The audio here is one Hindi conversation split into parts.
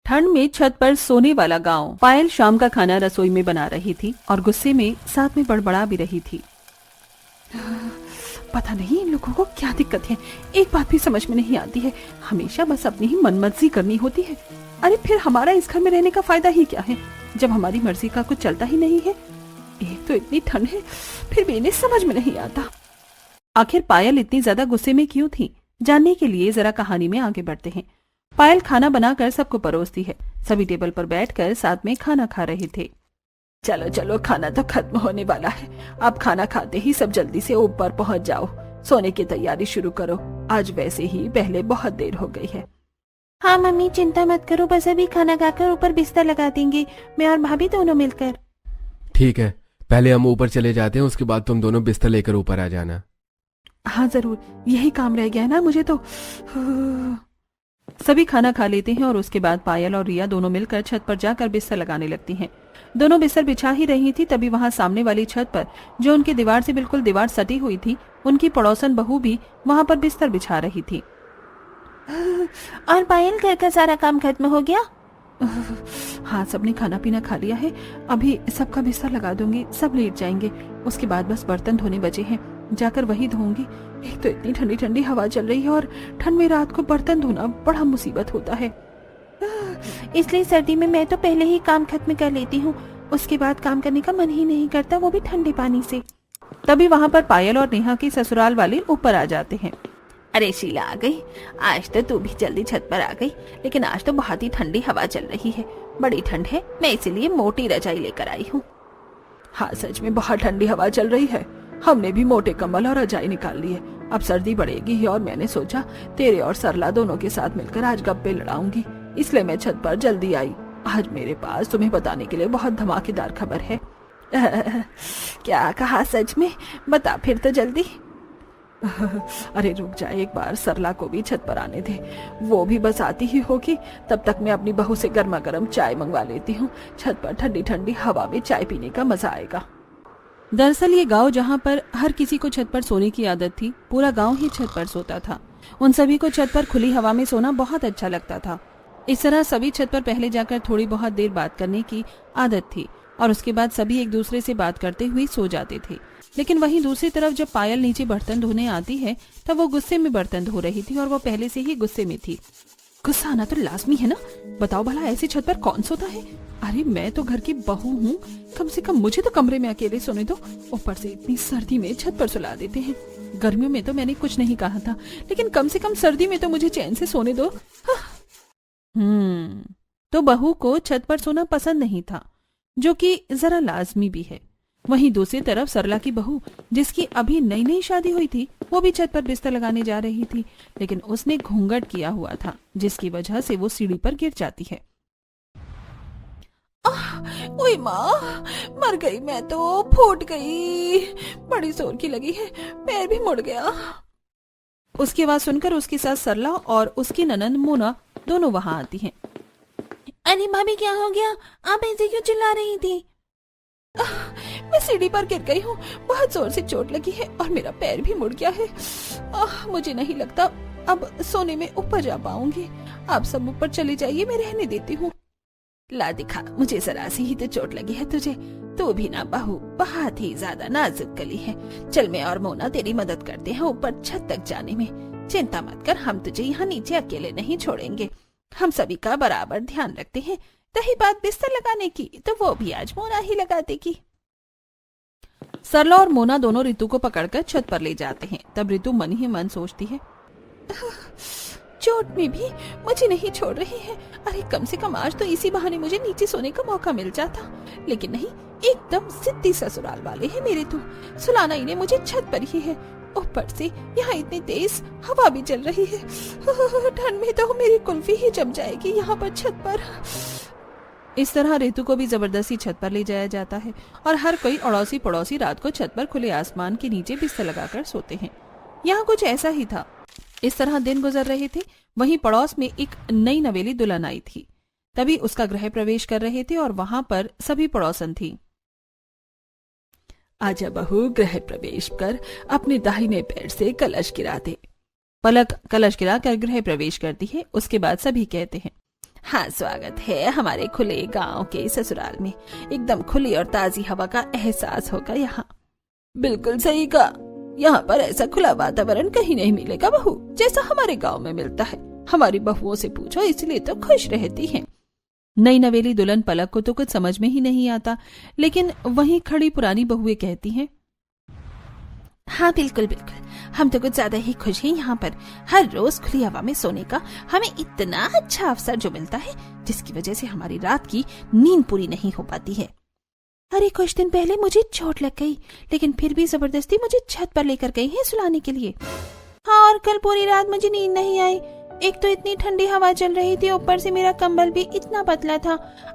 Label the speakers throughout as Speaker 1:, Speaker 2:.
Speaker 1: ठंड में छत पर सोने वाला गांव। पायल शाम का खाना रसोई में बना रही थी और गुस्से में साथ में बड़बड़ा भी रही थी। पता नहीं इन लोगों को क्या दिक्कत है, एक बात भी समझ में नहीं आती है, हमेशा बस अपनी ही मनमर्जी करनी होती है। अरे फिर हमारा इस घर में रहने का फायदा ही क्या है जब हमारी मर्जी का कुछ चलता ही नहीं है। एक तो इतनी ठंड है, फिर भी इन्हें समझ में नहीं आता। आखिर पायल इतनी ज्यादा गुस्से में क्यों थी, जानने के लिए जरा कहानी में आगे बढ़ते हैं। पायल खाना बनाकर सबको परोसती है। सभी टेबल पर बैठकर साथ में खाना खा रहे थे। चलो चलो, खाना तो खत्म होने वाला है, अब खाना खाते ही सब जल्दी से ऊपर पहुंच जाओ, सोने की तैयारी शुरू करो, आज वैसे ही पहले बहुत देर हो गई है।
Speaker 2: हाँ मम्मी, चिंता मत करो, बस अभी खाना खाकर ऊपर बिस्तर लगा देंगे, मैं और भाभी दोनों मिलकर।
Speaker 3: ठीक है, पहले हम ऊपर चले जाते हैं, उसके बाद तुम दोनों बिस्तर लेकर ऊपर आ जाना।
Speaker 1: हाँ जरूर, यही काम रह गया है ना मुझे तो। सभी खाना खा लेते हैं और उसके बाद पायल और रिया दोनों मिलकर छत पर जाकर बिस्तर लगाने लगती हैं। दोनों बिस्तर बिछा ही रही थी, तभी वहां सामने वाली छत पर, जो उनकी दीवार से बिल्कुल दीवार सटी हुई थी, उनकी पड़ोसन बहू भी वहां पर बिस्तर बिछा रही थी।
Speaker 2: और पायल, घर का सारा काम खत्म हो गया?
Speaker 1: हाँ, सबने खाना पीना खा लिया है, अभी सबका बिस्तर लगा दूंगी, सब लेट जाएंगे, उसके बाद बस बर्तन धोने बचे हैं, जाकर वही धोऊंगी। एक तो इतनी ठंडी ठंडी हवा चल रही है और ठंड में रात को बर्तन धोना बड़ा मुसीबत होता है।
Speaker 2: इसलिए सर्दी में मैं तो पहले ही काम खत्म कर लेती हूँ, उसके बाद काम करने का मन ही नहीं करता, वो भी ठंडे पानी से।
Speaker 1: तभी वहाँ पर पायल और नेहा के ससुराल वाले ऊपर आ जाते हैं।
Speaker 2: अरे शीला आ गई, आज तो तू भी जल्दी छत पर आ गई, लेकिन आज तो बहुत ही ठंडी हवा चल रही है, बड़ी ठंड है, मैं इसीलिए मोटी रजाई लेकर आई हूँ।
Speaker 1: हाँ सच में बहुत ठंडी हवा चल रही है, हमने भी मोटे कंबल और रजाई निकाल ली है, अब सर्दी बढ़ेगी और मैंने सोचा तेरे और सरला दोनों के साथ मिलकर आज गप्पे लड़ाऊंगी, इसलिए मैं छत पर जल्दी आई। आज मेरे पास तुम्हें बताने के लिए बहुत धमाकेदार खबर है।
Speaker 2: क्या कहा, सच में? बता फिर तो जल्दी।
Speaker 1: अरे रुक जा, एक बार सरला को भी छत पर आने दे, वो भी बस आती ही होगी, तब तक मैं अपनी बहू से गर्मा गर्म चाय मंगवा लेती हूँ, छत पर ठंडी ठंडी हवा में चाय पीने का मजा आएगा। दरअसल ये गांव जहाँ पर हर किसी को छत पर सोने की आदत थी, पूरा गांव ही छत पर सोता था। उन सभी को छत पर खुली हवा में सोना बहुत अच्छा लगता था। इस तरह सभी छत पर पहले जाकर थोड़ी बहुत देर बात करने की आदत थी और उसके बाद सभी एक दूसरे से बात करते हुए सो जाते थे। लेकिन वहीं दूसरी तरफ जब पायल नीचे बर्तन धोने आती है तब वो गुस्से में बर्तन धो रही थी और वो पहले से ही गुस्से में थी। गुस्सा आना तो लाजमी है ना, बताओ भला ऐसी छत पर कौन सोता है। अरे मैं तो घर की बहू हूँ, कम से कम मुझे तो कमरे में अकेले सोने दो, ऊपर से इतनी सर्दी में छत पर सुला देते हैं। गर्मियों में तो मैंने कुछ नहीं कहा था, लेकिन कम से कम सर्दी में तो मुझे चैन से सोने दो। तो बहू को छत पर सोना पसंद नहीं था, जो कि जरा लाजमी भी है। वहीं दूसरी तरफ सरला की बहू, जिसकी अभी नई नई शादी हुई थी, वो भी छत पर बिस्तर लगाने जा रही थी, लेकिन उसने घूंघट किया हुआ था, जिसकी वजह से वो सीढ़ी पर गिर जाती है।
Speaker 2: ओए माँ, मर गई मैं तो, फूट गई, बड़ी जोर की लगी है, पैर भी मुड़ गया।
Speaker 1: उसकी आवाज सुनकर उसकी सास सरला और उसकी ननंद मोना दोनों वहां आती हैं।
Speaker 2: अरे भाभी, क्या हो गया? आप ऐसे क्यों चिल्ला रही थी?
Speaker 1: मैं सीढ़ी पर गिर गई हूँ, बहुत जोर से चोट लगी है और मेरा पैर भी मुड़ गया है। मुझे नहीं लगता अब सोने में ऊपर जा पाऊंगी, आप सब ऊपर चले जाइए, मैं रहने देती हूँ।
Speaker 2: ला दिखा, मुझे जरा सी ही तो चोट लगी है तुझे, तू भी ना बहू बहुत ही ज्यादा नाजुक गली है। चल मैं और मोना तेरी मदद करते हैं ऊपर छत तक जाने में, चिंता मत कर, हम तुझे यहाँ नीचे अकेले नहीं छोड़ेंगे, हम सभी का बराबर ध्यान रखते हैं। रही बात बिस्तर लगाने की, तो वो भी आज मोना ही लगा देगी।
Speaker 1: सरला और मोना दोनों रितु को पकड़कर छत पर ले जाते हैं। तब रितु मन ही मन सोचती है,
Speaker 2: चोट में भी मुझे नहीं छोड़ रही है। अरे कम से कम आज तो इसी बहाने मुझे नीचे सोने का मौका मिल जाता, लेकिन नहीं, एकदम जिद्दी ससुराल वाले हैं मेरे तो, सुलाना इन्हें मुझे छत पर ही है, ऊपर से यहाँ इतनी तेज हवा भी चल रही है, ठंड में तो मेरी कुल्फी ही जम जाएगी यहाँ पर छत पर।
Speaker 1: इस तरह रितु को भी जबरदस्ती छत पर ले जाया जाता है और हर कोई अड़ोसी पड़ोसी रात को छत पर खुले आसमान के नीचे बिस्तर लगाकर सोते हैं। यहाँ कुछ ऐसा ही था। इस तरह दिन गुजर रहे थे। वहीं पड़ोस में एक नई नवेली दुल्हन आई थी। तभी उसका गृह प्रवेश कर रहे थे और वहां पर सभी पड़ोसन थी। आजा बहू, गृह प्रवेश कर अपने दाहिने पैर से कलश गिरा दे। पलक कलश गिरा कर गृह प्रवेश करती है। उसके बाद सभी कहते हैं,
Speaker 2: हाँ, स्वागत है हमारे खुले गांव के ससुराल में। एकदम खुली और ताजी हवा का एहसास होगा यहाँ। बिल्कुल सही कहा, यहाँ पर ऐसा खुला वातावरण कहीं नहीं मिलेगा बहू, जैसा हमारे गांव में मिलता है। हमारी बहुओं से पूछो, इसलिए तो खुश रहती हैं। नई नवेली दुल्हन पलक को तो कुछ समझ में ही नहीं आता, लेकिन वहीं खड़ी पुरानी बहुएं कहती हैं, हाँ बिल्कुल बिल्कुल, हम तो कुछ ज्यादा ही खुश हैं यहाँ पर। हर रोज खुली हवा में सोने का हमें इतना अच्छा अवसर जो मिलता है, जिसकी वजह से हमारी रात की नींद पूरी नहीं हो पाती है। अरे कुछ दिन पहले मुझे चोट लग गई, लेकिन फिर भी जबरदस्ती मुझे छत पर लेकर गई है सुलाने के लिए। हाँ, और कल पूरी रात मुझे नींद नहीं आई। एक तो इतनी ठंडी हवा चल रही थी, ऊपर से मेरा कंबल भी इतना पतला था।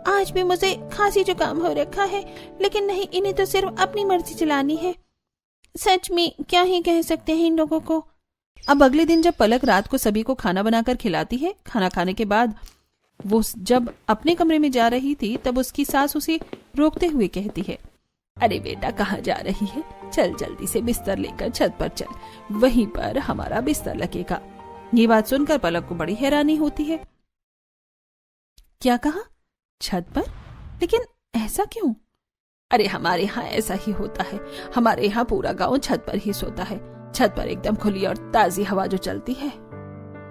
Speaker 2: आज भी मुझे खांसी जुकाम हो रखा है, लेकिन नहीं, इन्हें तो सिर्फ अपनी मर्जी चलानी है। सच में क्या ही कह सकते हैं इन लोगों को। अब अगले दिन जब पलक रात को सभी को खाना बनाकर खिलाती है, खाना खाने के बाद वो जब अपने कमरे में जा रही थी, तब उसकी सास उसे रोकते हुए कहती है, अरे बेटा कहाँ जा रही है? चल जल्दी से बिस्तर लेकर छत पर चल, वहीं पर हमारा बिस्तर लगेगा। ये बात सुनकर पलक को बड़ी हैरानी होती है। क्या कहा? छत पर? लेकिन ऐसा क्यों? अरे हमारे यहाँ ऐसा ही होता है। हमारे यहाँ पूरा गांव छत पर ही सोता है। छत पर एकदम खुली और ताजी हवा जो चलती है,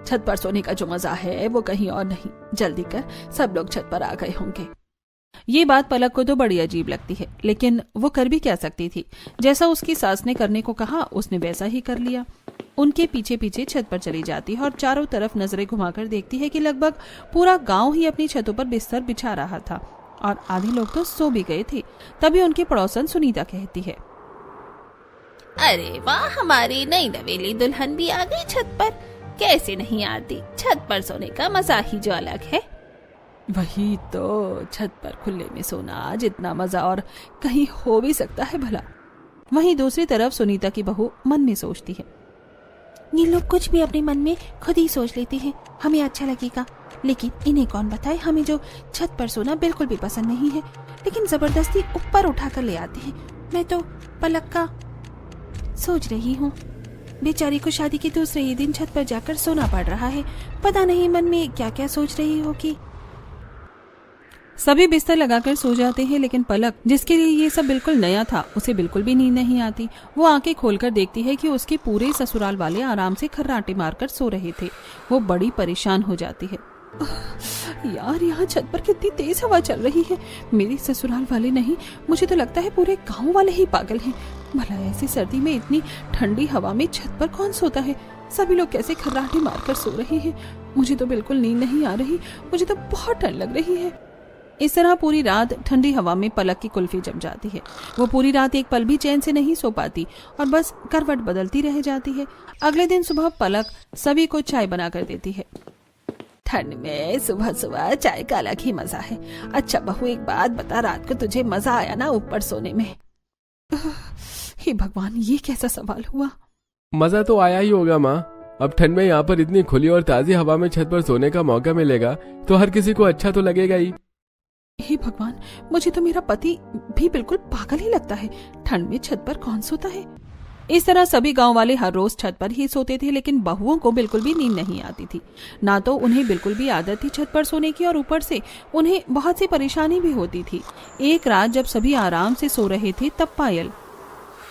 Speaker 2: छत पर सोने का जो मजा है वो कहीं और नहीं। जल्दी कर, सब लोग छत पर आ गए होंगे। ये बात पलक को तो बड़ी अजीब लगती है, लेकिन वो कर भी क्या सकती थी। जैसा उसकी सास ने करने को कहा, उसने वैसा ही कर लिया। उनके पीछे पीछे छत पर चली जाती है और चारों तरफ नजरें घुमाकर देखती है कि लगभग पूरा गांव ही अपनी छतों पर बिस्तर बिछा रहा था और आधे लोग तो सो भी गए थे। तभी उनकी पड़ोसन सुनीता कहती है, अरे वाह, हमारी नई नवेली दुल्हन भी आ गई छत पर। कैसे नहीं आती? छत पर सोने का मजा ही जो अलग है। वही तो, छत पर खुले में सोना जितना मजा और कहीं हो भी सकता है भला। वहीं दूसरी तरफ सुनीता की बहू मन में सोचती है, ये लोग कुछ भी अपने मन में खुद ही सोच लेते हैं, हमें अच्छा लगेगा, लेकिन इन्हें कौन बताए हमें जो छत पर सोना बिल्कुल भी पसंद नहीं है, लेकिन जबरदस्ती ऊपर उठाकर ले आते हैं। मैं तो पलक का सोच रही हूँ, बेचारी को शादी के दूसरे ही दिन छत पर जाकर सोना पड़ रहा है। पता नहीं मन में क्या क्या सोच रही होगी। सभी बिस्तर लगाकर सो जाते हैं, लेकिन पलक, जिसके लिए ये सब बिल्कुल नया था, उसे बिल्कुल भी नींद नहीं आती। वो आंखें खोलकर देखती है कि उसके पूरे ससुराल वाले आराम से खर्राटे मारकर सो रहे थे। वो बड़ी परेशान हो जाती है। यार, यहाँ छत पर कितनी तेज हवा चल रही है। मेरे ससुराल वाले नहीं, मुझे तो लगता है पूरे गांव वाले ही पागल हैं। भला ऐसी सर्दी में इतनी ठंडी हवा में छत पर कौन सोता है? सभी लोग कैसे खर्राटे मारकर सो रहे हैं? मुझे तो बिल्कुल नींद नहीं आ रही। मुझे तो बहुत ठंड लग रही है। इस तरह पूरी रात ठंडी हवा में पलक की कुल्फी जम जाती है। वो पूरी रात एक पल भी चैन से नहीं सो पाती और बस करवट बदलती रह जाती है। अगले दिन सुबह पलक सभी को चाय बनाकर देती है। ठंड में सुबह सुबह चाय का अलग ही मजा है। अच्छा बहू, एक बात बता, रात को तुझे मजा आया ना ऊपर सोने में? हे भगवान, ये कैसा सवाल हुआ?
Speaker 3: मजा तो आया ही होगा माँ। अब ठंड में यहाँ पर इतनी खुली और ताजी हवा में छत पर सोने का मौका मिलेगा तो हर किसी को अच्छा तो लगेगा ही।
Speaker 2: हे भगवान, मुझे तो मेरा पति भी बिल्कुल पागल ही लगता है। ठंड में छत पर कौन सोता है? इस तरह सभी गांव वाले हर रोज छत पर ही सोते थे, लेकिन बहुओं को बिल्कुल भी नींद नहीं आती थी। ना तो उन्हें बिल्कुल भी आदत थी छत पर सोने की, और ऊपर से उन्हें बहुत सी परेशानी भी होती थी। एक रात जब सभी आराम से सो रहे थे, तब पायल,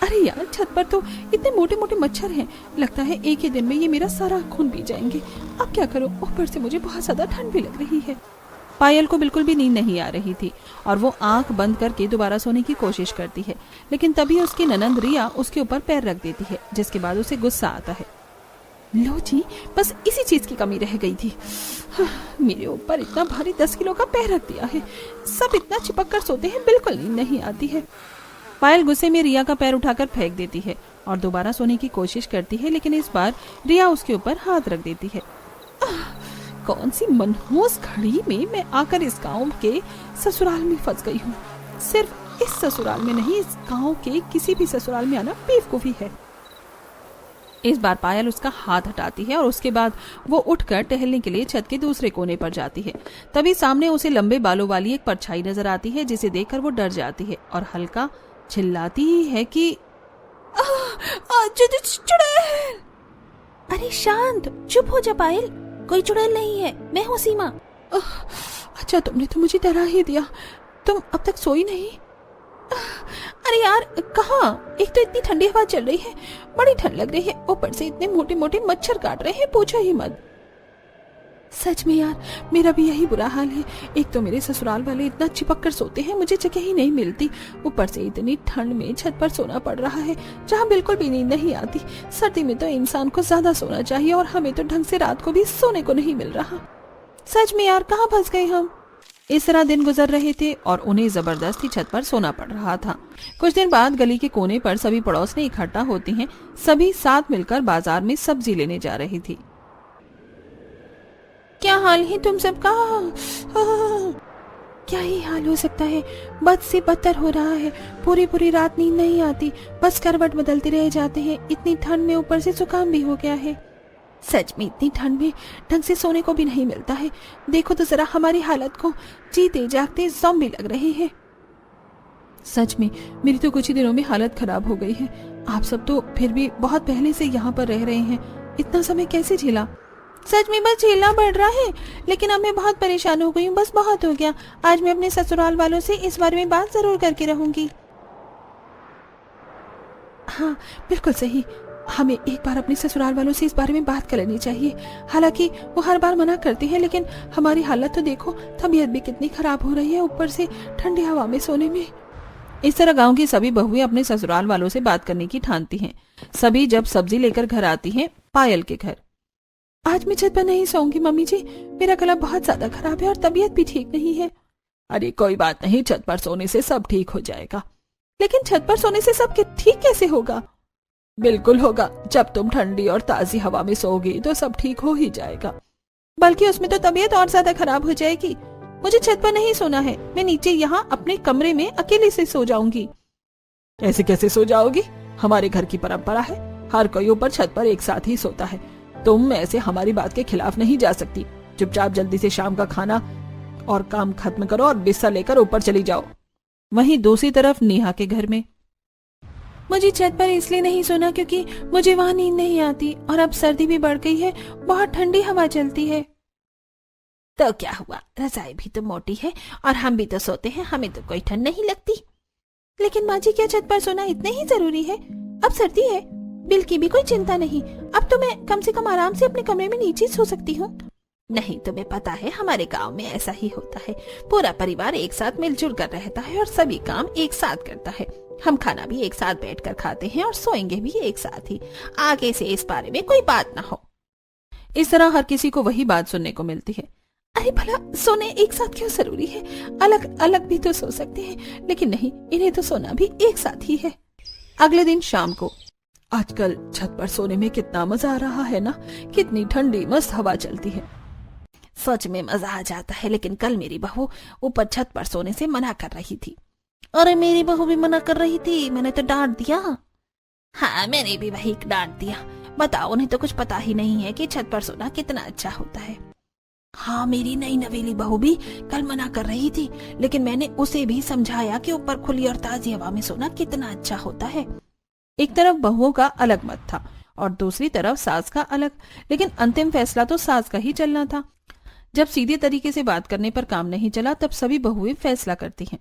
Speaker 2: अरे यार, छत पर तो इतने मोटे मोटे मच्छर हैं, लगता है एक ही दिन में ये मेरा सारा खून पी जाएंगे। अब क्या करूं? ऊपर से मुझे बहुत ज्यादा ठंड भी लग रही है। पायल को बिल्कुल भी नींद नहीं आ रही थी और वो आंख बंद करके दोबारा सोने की कोशिश करती है, लेकिन तभी उसकी ननंद रिया उसके ऊपर पैर रख देती है, जिसके बाद उसे गुस्सा आता है। लो जी, बस इसी चीज की कमी रह गई थी। मेरे ऊपर इतना भारी 10 किलो का पैर रख दिया है। सब इतना चिपक कर सोते हैं, बिल्कुल नींद नहीं आती है। पायल गुस्से में रिया का पैर उठाकर फेंक देती है और दोबारा सोने की कोशिश करती है, लेकिन इस बार रिया उसके ऊपर हाथ रख देती है। कौन सी मनहूस घड़ी में मैं आकर इस गांव के ससुराल में फंस गई हूँ। सिर्फ इस ससुराल में नहीं, इस गांव के किसी भी ससुराल में आना बेवकूफी है। इस बार पायल उसका हाथ हटाती है और उसके बाद वो उठकर टहलने के लिए छत के दूसरे कोने पर जाती है। तभी सामने उसे लंबे बालों वाली एक परछाई नजर आती है, जिसे देखकर वो डर जाती है और हल्का चिल्लाती ही है कि चुड़ैल। अरे शांत, चुप हो जा पायल, कोई चुड़ैल नहीं है, मैं हूँ सीमा। अच्छा तुमने तो मुझे डरा ही दिया। तुम अब तक सोई नहीं? अरे यार कहाँ, एक तो इतनी ठंडी हवा चल रही है, बड़ी ठंड लग रही है, ऊपर से इतने मोटे मोटे मच्छर काट रहे हैं, पूछो ही मत। सच में यार मेरा भी यही बुरा हाल है। एक तो मेरे ससुराल वाले इतना चिपक कर सोते हैं, मुझे जगह ही नहीं मिलती। ऊपर से इतनी ठंड में छत पर सोना पड़ रहा है जहाँ बिल्कुल भी नींद नहीं आती। सर्दी में तो इंसान को ज्यादा सोना चाहिए और हमें तो ढंग से रात को भी सोने को नहीं मिल रहा। सच में यार कहाँ फंस गए हम। इस तरह दिन गुजर रहे थे और उन्हें जबरदस्ती छत पर सोना पड़ रहा था। कुछ दिन बाद गली के कोने पर सभी पड़ोसनी इकट्ठा होती हैं। सभी साथ मिलकर बाजार में सब्जी लेने जा रही थी। क्या हाल है तुम सबका? क्या ही हाल हो सकता है, बद से बदतर हो रहा है। पूरी पूरी रात नींद नहीं आती, बस करवट बदलते रह जाते हैं। इतनी ठंड में ऊपर से जुकाम भी हो गया है। सच में इतनी ठंड में ढंग से सोने को भी नहीं मिलता है। देखो तो जरा हमारी हालत को, जीते जागते ज़ॉम्बी लग रहे हैं। सच में मेरी तो कुछ ही दिनों में हालत खराब हो गई है। आप सब तो फिर भी बहुत पहले से यहाँ पर रह रहे हैं, इतना समय कैसे झेला? सच में बस झेलना पड़ रहा है, लेकिन अब मैं बहुत परेशान हो गई हूँ। बस बहुत हो गया। आज मैं अपने ससुराल वालों से इस बारे में बात जरूर करके रहूंगी। हाँ बिल्कुल सही, हमें एक बार अपने ससुराल वालों से इस बारे में बात कर लेनी चाहिए। हालांकि वो हर बार मना करते हैं, लेकिन हमारी हालत तो देखो, तबीयत भी कितनी खराब हो रही है, ऊपर से ठंडी हवा में सोने में। इस तरह गांव की सभी बहुएं अपने ससुराल वालों से बात करने की ठानती हैं। सभी जब सब्जी लेकर घर आती हैं पायल के घर। आज मैं छत पर नहीं सोऊंगी मम्मी जी, मेरा गला बहुत ज्यादा खराब है और तबीयत भी ठीक नहीं है। अरे कोई बात नहीं, छत पर सोने से सब ठीक हो जाएगा। लेकिन छत पर सोने से सब ठीक कैसे होगा? बिल्कुल होगा, जब तुम ठंडी और ताजी हवा में सोओगी तो सब ठीक हो ही जाएगा। बल्कि उसमें तो तबीयत और ज्यादा खराब हो जाएगी। मुझे छत पर नहीं सोना है, मैं नीचे यहाँ अपने कमरे में अकेले से सो जाऊंगी। ऐसे कैसे सो जाओगी? हमारे घर की परंपरा है, हर कोई ऊपर छत पर एक साथ ही सोता है। तुम ऐसे हमारी बात के खिलाफ नहीं जा सकती। चुपचाप जल्दी से शाम का खाना और काम खत्म करो और बिस्तर लेकर ऊपर चली जाओ। वहीं दूसरी तरफ नेहा के घर में, मुझे छत पर इसलिए नहीं सोना क्योंकि मुझे वहाँ नींद नहीं आती और अब सर्दी भी बढ़ गई है, बहुत ठंडी हवा चलती है। तो क्या हुआ, रजाई भी तो मोटी है और हम भी तो सोते हैं, हमें तो कोई ठंड नहीं लगती। लेकिन माँ जी क्या छत पर सोना इतने ही जरूरी है? अब सर्दी है, बिल की भी कोई चिंता नहीं। अब तो मैं कम से कम आराम से अपने कमरे में नीचे सो सकती हूँ। नहीं, तुम्हें पता है हमारे गांव में ऐसा ही होता है। पूरा परिवार एक साथ मिलजुल कर रहता है और सभी काम एक साथ करता है। हम खाना भी एक साथ बैठकर खाते हैं और सोएंगे भी एक साथ ही। आगे से इस बारे में कोई बात ना हो। इस तरह हर किसी को वही बात सुनने को मिलती है। अरे भला सोने एक साथ क्यों जरूरी है? अलग अलग भी तो सो सकते हैं, लेकिन नहीं, इन्हें तो सोना भी एक साथ ही है। अगले दिन शाम को, आजकल छत पर सोने में कितना मजा आ रहा है ना, कितनी ठंडी मस्त हवा चलती है। सच में मजा आ जाता है, लेकिन कल मेरी बहू ऊपर छत पर सोने से मना कर रही थी। अरे मेरी बहू भी मना कर रही थी, मैंने तो डांट दिया। हाँ मैंने भी वही डांट दिया। बताओ, उन्हें तो कुछ पता ही नहीं है कि छत पर सोना कितना अच्छा होता है। हाँ मेरी नई नवेली बहू भी कल मना कर रही थी, लेकिन मैंने उसे भी समझाया कि ऊपर खुली और ताजी हवा में सोना कितना अच्छा होता है। एक तरफ बहुओं का अलग मत था और दूसरी तरफ सास का अलग, लेकिन अंतिम फैसला तो सास का ही चलना था। जब सीधे तरीके से बात करने पर काम नहीं चला, तब सभी बहुएं फैसला करती हैं।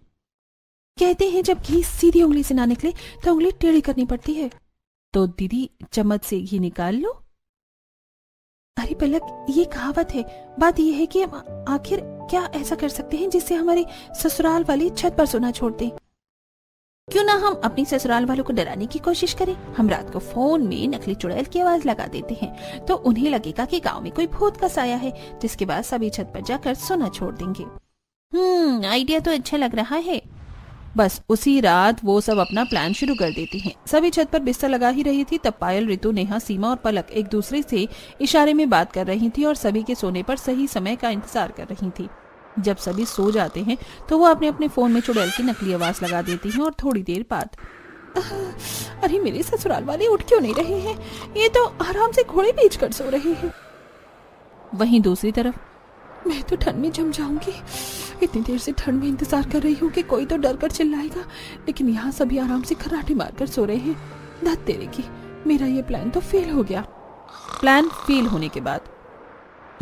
Speaker 2: कहते हैं जब घी सीधी उंगली से ना निकले तो उंगली टेढ़ी करनी पड़ती है। तो दीदी चम्मच से घी निकाल लो। अरे पलक, ये कहावत है। बात यह है कि हम आखिर क्या ऐसा कर सकते हैं जिससे हमारे ससुराल वाले छत पर सोना छोड़ दें? क्यों ना हम अपनी ससुराल वालों को डराने की कोशिश करें। हम रात को फोन में नकली चुड़ैल की आवाज लगा देते हैं, तो उन्हें लगेगा कि गांव में कोई भूत का साया है, जिसके बाद सभी छत पर जाकर सोना छोड़ देंगे। आइडिया तो अच्छा लग रहा है। बस उसी रात वो सब अपना प्लान शुरू कर देती हैं। सभी छत पर बिस्तर लगा ही रही थी, तब पायल, ऋतु, नेहा, सीमा और पलक एक दूसरे से इशारे में बात कर रही थी और सभी के सोने पर सही समय का इंतजार कर रही थी। जब सभी सो जाते हैं तो वो अपने अपने फोन में चुड़ैल की नकली आवाज लगा देती हैं और थोड़ी देर बाद, अरे मेरे ससुराल वाले उठ क्यों नहीं रहे हैं? ये तो आराम से घोड़े बेच कर सो रहे हैं। वहीं दूसरी तरफ, मैं तो ठंड में जम जाऊंगी। इतनी देर से ठंड में इंतजार कर रही हूँ कि कोई तो डर कर चिल्लाएगा, लेकिन यहाँ सभी आराम से खर्राटे मारकर सो रहे हैं। धत तेरे की, मेरा ये प्लान तो फेल हो गया। प्लान फेल होने के बाद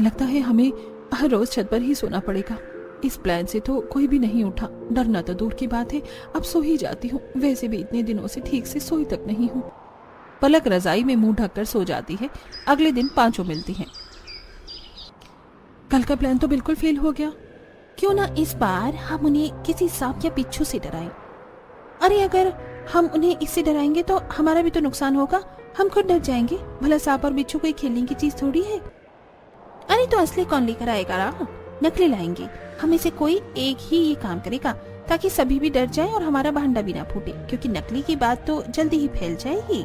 Speaker 2: लगता है हमें हर रोज छत पर ही सोना पड़ेगा। इस प्लान से तो कोई भी नहीं उठा। डरना तो दूर की बात है, अब सो ही जाती हूँ। वैसे भी इतने दिनों से ठीक से सोई तक नहीं हूँ। पलक रजाई में मुंह ढककर सो जाती है। अगले दिन पांचों मिलती हैं। कल का प्लान तो बिल्कुल फेल हो गया। क्यों ना इस बार हम उन्हें किसी सांप या बिच्छू से डराएं। अरे अगर हम उन्हें इससे डराएंगे तो हमारा भी तो नुकसान होगा। हम खुद डर जाएंगे। भला सांप और बिच्छू कोई खेलने की चीज थोड़ी है। अरे तो असली कौन लेकर आएगा रा? नकली लाएंगे। हम इसे कोई एक ही ये काम करेगा ताकि सभी भी डर जाएं और हमारा भांडा भी ना फूटे, क्योंकि नकली की बात तो जल्दी ही फैल जाएगी।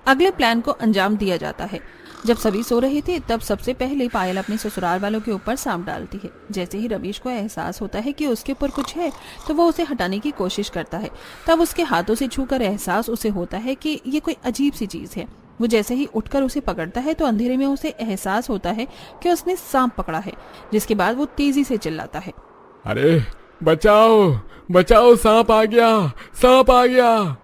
Speaker 2: अगले प्लान को अंजाम दिया जाता है। जब सभी सो रहे थे तब सबसे पहले पायल अपने ससुराल वालों के ऊपर सांप डालती है। जैसे ही रमेश को एहसास होता है कि उसके ऊपर कुछ है तो वो उसे हटाने की कोशिश करता है। तब उसके हाथों से छूकर एहसास उसे होता है कि ये कोई अजीब सी चीज है। वो जैसे ही उठकर उसे पकड़ता है तो अंधेरे में उसे एहसास होता है कि उसने सांप पकड़ा है। जिसके बाद वो तेजी से चिल्लाता है,
Speaker 3: अरे बचाओ बचाओ, सांप आ गया, सांप आ गया।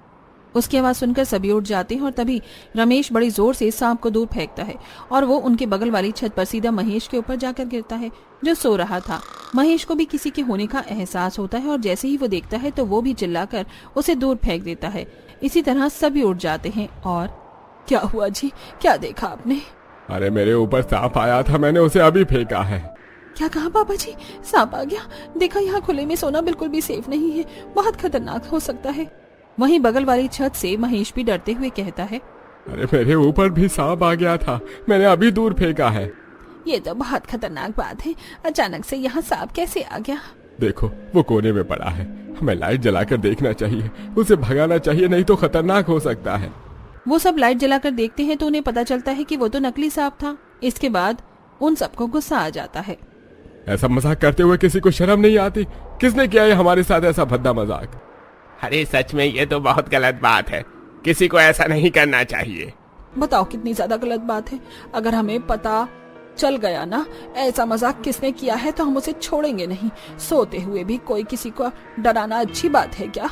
Speaker 2: उसकी आवाज सुनकर सभी उठ जाते हैं और तभी रमेश बड़ी जोर से सांप को दूर फेंकता है और वो उनके बगल वाली छत पर सीधा महेश के ऊपर जाकर गिरता है, जो सो रहा था। महेश को भी किसी के होने का एहसास होता है और जैसे ही वो देखता है तो वो भी चिल्लाकर उसे दूर फेंक देता है। इसी तरह सभी उठ जाते हैं। और
Speaker 1: क्या हुआ जी, क्या देखा आपने?
Speaker 3: अरे मेरे ऊपर सांप आया था, मैंने उसे अभी फेंका है।
Speaker 1: क्या कहा पापा जी? सांप आ गया? देखा, यहाँ खुले में सोना बिल्कुल भी सेफ नहीं है, बहुत खतरनाक हो सकता है।
Speaker 2: वहीं बगल वाली छत से महेश भी डरते हुए कहता है,
Speaker 3: अरे मेरे ऊपर भी सांप आ गया था, मैंने अभी दूर फेंका है।
Speaker 1: ये तो बहुत खतरनाक बात है, अचानक से यहाँ सांप कैसे आ गया?
Speaker 3: देखो वो कोने में पड़ा है, हमें लाइट जलाकर देखना चाहिए, उसे भगाना चाहिए, नहीं तो खतरनाक हो सकता है।
Speaker 2: वो सब लाइट जलाकर देखते हैं तो उन्हें पता चलता है कि वो तो नकली सांप था। इसके बाद उन सबको गुस्सा आ जाता है।
Speaker 3: ऐसा मजाक करते हुए किसी को शर्म नहीं आती? किसने किया है हमारे साथ ऐसा भद्दा मजाक?
Speaker 4: अरे सच में ये तो बहुत गलत बात है, किसी को ऐसा नहीं करना चाहिए।
Speaker 1: बताओ कितनी ज्यादा गलत बात है। अगर हमें पता चल गया ना ऐसा मजाक किसने किया है तो हम उसे छोड़ेंगे नहीं। सोते हुए भी कोई किसी को डराना अच्छी बात है क्या?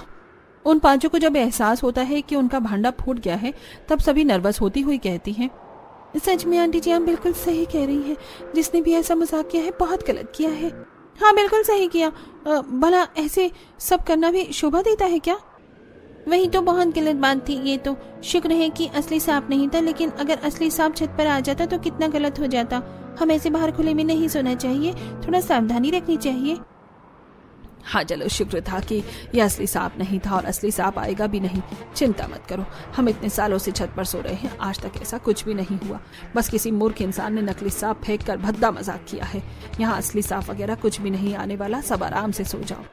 Speaker 2: उन पांचों को जब एहसास होता है कि उनका भांडा फूट गया है तब सभी नर्वस होती हुई कहती हैं, सच में आंटी जी आप बिल्कुल सही कह रही हैं। जिसने भी ऐसा मजाक किया है बहुत गलत किया है। हाँ बिल्कुल सही किया। भला ऐसे सब करना भी शोभा देता है क्या? वही तो बहुत गलत बात थी। ये तो शुक्र है कि असली सांप नहीं था, लेकिन अगर असली सांप छत पर आ जाता तो कितना गलत हो जाता। हमें ऐसे बाहर खुले में नहीं सोना चाहिए, थोड़ा सावधानी रखनी चाहिए।
Speaker 1: हाँ चलो, शुक्र था कि यह असली सांप नहीं था और असली सांप आएगा भी नहीं। चिंता मत करो, हम इतने सालों से छत पर सो रहे हैं, आज तक ऐसा कुछ भी नहीं हुआ। बस किसी मूर्ख इंसान ने नकली सांप फेंक कर भद्दा मजाक किया है। यहाँ असली सांप वगैरह कुछ भी नहीं आने वाला, सब आराम से सो जाओ।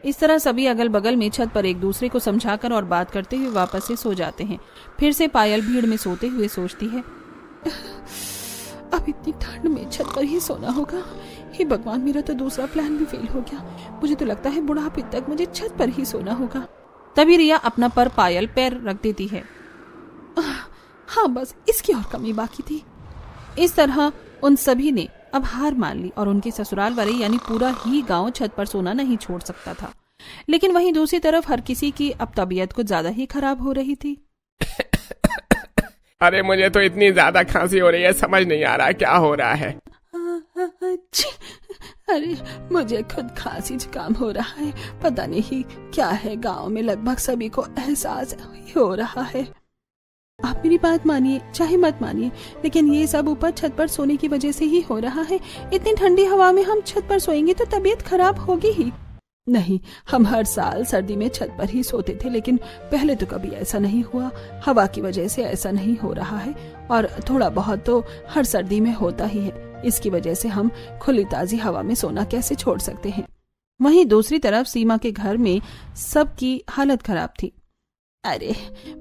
Speaker 2: इस तरह सभी अगल बगल में छत पर एक दूसरे को समझाकर और बात करते हुए वापस से सो जाते हैं। फिर से पायल भीड़ में सोते हुए सोचती है,
Speaker 1: अब इतनी ठंड में छत पर ही सोना होगा। हे भगवान, मेरा तो दूसरा प्लान भी फेल हो गया। मुझे तो लगता है बुढ़ापे तक मुझे छत पर ही सोना होगा।
Speaker 2: तभी रिया अपना पर पायल पैर रख देती है।
Speaker 1: हाँ बस इसकी और कमी बाकी थी।
Speaker 2: इस तरह उन सभी ने अब हार मान ली और उनके ससुराल वाले यानी पूरा ही गांव छत पर सोना नहीं छोड़ सकता था। लेकिन वहीं दूसरी तरफ हर किसी की अब तबीयत कुछ ज्यादा ही खराब हो रही थी।
Speaker 4: अरे मुझे तो इतनी ज्यादा खांसी हो रही है, समझ नहीं आ रहा क्या हो रहा है।
Speaker 1: अरे मुझे खुद खांसी जुकाम हो रहा है, पता नहीं क्या है। गांव में लगभग सभी को एहसास हो रहा है।
Speaker 2: आप मेरी बात मानिए चाहे मत मानिए, लेकिन ये सब ऊपर छत पर सोने की वजह से ही हो रहा है। इतनी ठंडी हवा में हम छत पर सोएंगे तो तबीयत खराब होगी ही।
Speaker 1: नहीं, हम हर साल सर्दी में छत पर ही सोते थे, लेकिन पहले तो कभी ऐसा नहीं हुआ। हवा की वजह से ऐसा नहीं हो रहा है और थोड़ा बहुत तो हर सर्दी में होता ही है। इसकी वजह से हम खुली ताजी हवा में सोना कैसे छोड़ सकते हैं।
Speaker 2: वहीं दूसरी तरफ सीमा के घर में सबकी हालत खराब थी।
Speaker 1: अरे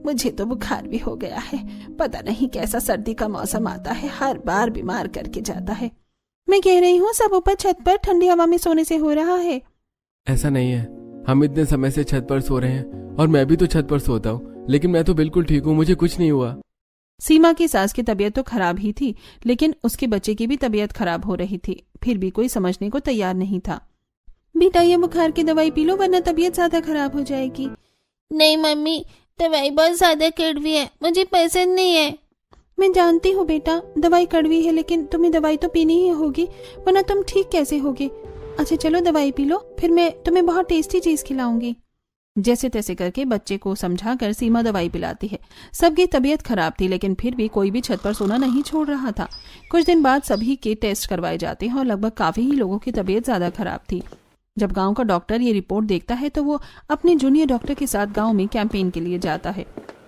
Speaker 1: मुझे तो बुखार भी हो गया है, पता नहीं कैसा सर्दी का मौसम आता है, हर बार बीमार करके जाता है।
Speaker 2: मैं कह रही हूँ सब ऊपर छत पर ठंडी हवा में सोने से हो रहा है।
Speaker 3: ऐसा नहीं है, हम इतने समय से छत पर सो रहे हैं और मैं भी तो छत पर सोता हूँ, लेकिन मैं तो बिल्कुल ठीक हूँ, मुझे कुछ नहीं हुआ।
Speaker 2: सीमा की सास की तबीयत तो खराब ही थी, लेकिन उसके बच्चे की भी तबीयत खराब हो रही थी। फिर भी कोई समझने को तैयार नहीं था। बेटा ये बुखार की दवाई पी लो वरना तबीयत ज्यादा खराब हो जाएगी।
Speaker 5: नहीं मम्मी, दवाई बहुत ज्यादा कड़वी है, मुझे पसंद नहीं है।
Speaker 2: मैं जानती हूँ बेटा, दवाई कड़वी है, लेकिन तुम्हें दवाई तो पीनी ही होगी, वरना तुम ठीक कैसे होगे। अच्छा चलो दवाई पी लो, फिर मैं तुम्हें बहुत टेस्टी चीज खिलाऊंगी। जैसे तैसे करके बच्चे को समझाकर सीमा दवाई पिलाती है। सबकी तबीयत खराब थी, लेकिन फिर भी कोई भी छत पर सोना नहीं छोड़ रहा था। कुछ दिन बाद सभी के टेस्ट करवाए जाते हैं और लगभग काफी ही लोगों की तबीयत ज्यादा खराब थी। जब गांव का डॉक्टर ये रिपोर्ट देखता है तो वो अपने जूनियर डॉक्टर के साथ गांव में कैंपेन के लिए जाता है।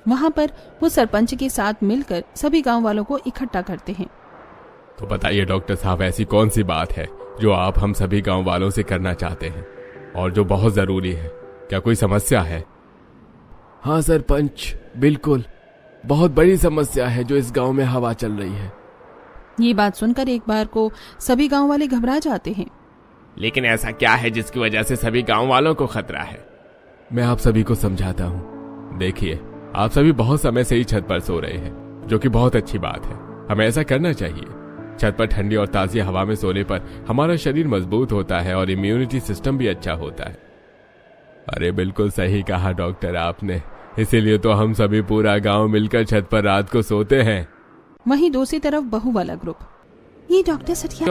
Speaker 2: वहां पर वो सरपंच के साथ मिलकर सभी गांव वालों को इकट्ठा करते हैं।
Speaker 3: तो बताइए डॉक्टर साहब, ऐसी कौन सी बात है जो आप हम सभी गांव वालों से करना चाहते हैं और जो बहुत जरूरी है? क्या कोई समस्या है? हाँ सरपंच, बिल्कुल बहुत बड़ी समस्या है जो इस गांव में हवा चल रही है।
Speaker 2: ये बात सुनकर एक बार को सभी गांव वाले घबरा जाते हैं।
Speaker 4: लेकिन ऐसा क्या है जिसकी वजह से सभी गांव वालों को खतरा है?
Speaker 3: मैं आप सभी को समझाता हूँ। देखिए, आप सभी बहुत समय से ही छत पर सो रहे हैं, जो कि बहुत अच्छी बात है। हमें ऐसा करना चाहिए। छत पर ठंडी और ताजी हवा में सोने पर हमारा शरीर मजबूत होता है और इम्यूनिटी सिस्टम भी अच्छा होता है। अरे बिल्कुल सही कहा डॉक्टर आपने, इसीलिए तो हम सभी पूरा गांव मिलकर छत पर रात को सोते हैं।
Speaker 2: वहीं दूसरी तरफ बहू वाला ग्रुप, ये डॉक्टर सठिया